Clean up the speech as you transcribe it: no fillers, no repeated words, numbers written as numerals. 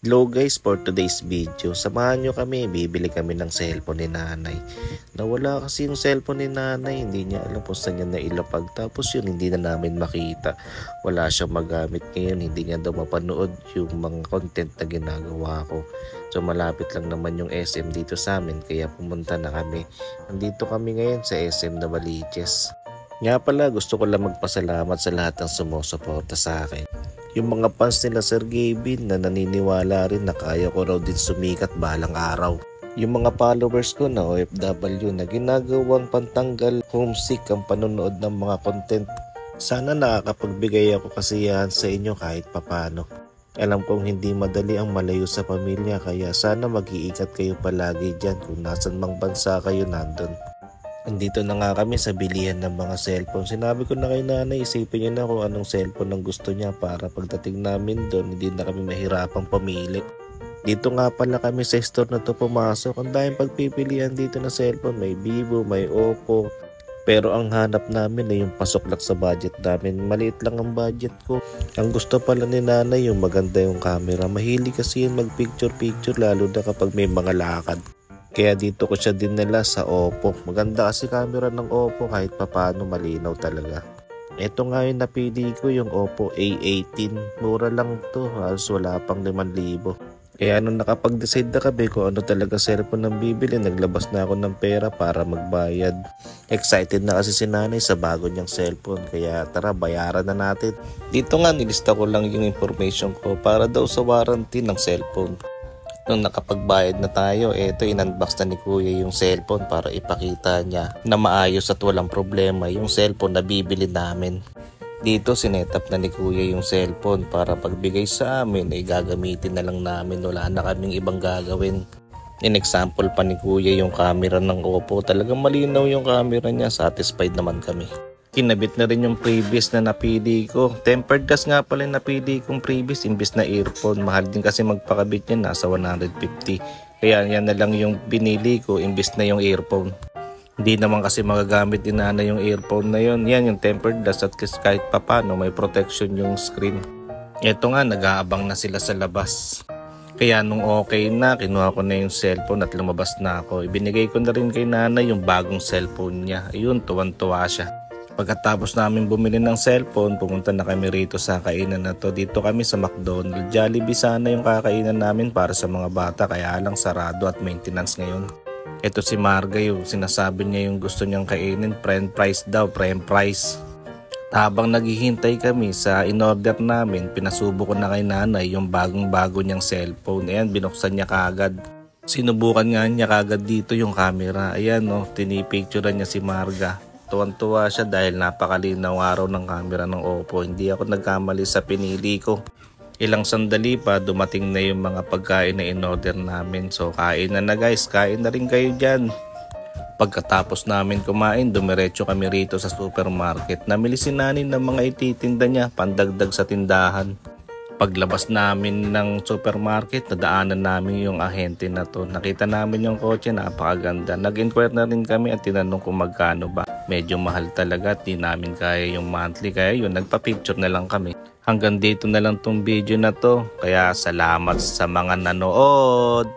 Hello guys, for today's video, samahan nyo kami, bibili kami ng cellphone ni nanay. Nawala kasi yung cellphone ni nanay, hindi niya alam kung saan niya nailapag. Tapos yun, hindi na namin makita. Wala siyang magamit ngayon, hindi niya daw mapanood yung mga content na ginagawa ko. So malapit lang naman yung SM dito sa amin, kaya pumunta na kami. Nandito kami ngayon sa SM Novaliches. Nga pala, gusto ko lang magpasalamat sa lahat ng sumusuporta sa akin. Yung mga fans nila Sir Gavin na naniniwala rin na kaya ko raw din sumikat balang araw. Yung mga followers ko na OFW na ginagawang pantanggal homesick ang panonood ng mga content. Sana nakakapagbigay ako kasiyahan sa inyo kahit papano. Alam kong hindi madali ang malayo sa pamilya, kaya sana mag-iingat kayo palagi dyan kung nasan mang bansa kayo nandun. Andito na nga kami sa bilihan ng mga cellphone. Sinabi ko na kay nanay, isipin niya na kung anong cellphone ang gusto niya para pagdating namin doon, hindi na kami mahirapang pamili. Dito nga pala kami sa store na to pumasok. Ang daming pagpipilian dito na cellphone. May Vivo, may Oppo. Pero ang hanap namin ay yung pasok lang sa budget namin. Maliit lang ang budget ko. Ang gusto pala ni nanay yung maganda yung camera. Mahilig kasi yun mag-picture-picture lalo na kapag may mga lakad. Kaya dito ko siya dinala sa Oppo. Maganda kasi camera ng Oppo, kahit papano malinaw talaga. Ito nga yung napili ko, yung Oppo A18. Mura lang to, halos wala pang 5,000. Kaya nung nakapag-decide na kami kung ano talaga cellphone ng bibili, naglabas na ako ng pera para magbayad. Excited na kasi si nanay sa bago niyang cellphone, kaya tara bayaran na natin. Dito nga nilista ko lang yung information ko para daw sa warranty ng cellphone. Nung nakapagbayad na tayo, eto in-unbox na ni kuya yung cellphone para ipakita niya na maayos at walang problema yung cellphone na bibili namin. Dito sinetap na ni kuya yung cellphone para pagbigay sa amin ay gagamitin na lang namin, wala na kaming ibang gagawin. In example pa ni kuya yung camera ng Oppo, talagang malinaw yung camera niya, satisfied naman kami. Kinabit na rin yung previous na napili ko. Tempered glass nga pala yung napili kong previous imbis na earphone. Mahal din kasi magpakabit yan, nasa 150. Kaya yan na lang yung binili ko imbis na yung earphone. Hindi naman kasi magagamit din na yung earphone na yun. Yan yung tempered glass at kahit papano may protection yung screen. Ito nga, nag-aabang na sila sa labas. Kaya nung okay na, kinuha ko na yung cellphone at lumabas na ako. Ibinigay ko na rin kay nanay yung bagong cellphone niya. Ayun, tuwan-tuwa siya. Pagkatapos namin bumili ng cellphone, pumunta na kami rito sa kainan na to. Dito kami sa McDonald's. Jollibee sana yung kakainan namin para sa mga bata, kaya lang sarado at maintenance ngayon. Ito si Marga, yung sinasabi niya yung gusto niyang kainin, french fries daw, french fries. Habang naghihintay kami sa in-order namin, pinasubo ko na kay nanay yung bagong-bago niyang cellphone. Ayan, binuksan niya kaagad. Sinubukan nga niya kaagad dito yung camera. Ayan, tinipicturean niya si Marga. Tuwan-tuwa siya dahil napakalinaw araw ng camera ng Oppo. Hindi ako nagkamali sa pinili ko. Ilang sandali pa dumating na yung mga pagkain na in-order namin. So kain na guys, kain na rin kayo dyan. Pagkatapos namin kumain, dumiretso kami rito sa supermarket. Namili si nanay ng mga ititinda niya, pandagdag sa tindahan. Paglabas namin ng supermarket, nadaanan namin yung ahente na to. Nakita namin yung kotse, napakaganda. Nag-inquire na rin kami at tinanong kung magkano ba. Medyo mahal talaga at di namin kaya yung monthly, kaya yun, nagpa-picture na lang kami. Hanggang dito na lang tong video na to. Kaya salamat sa mga nanood.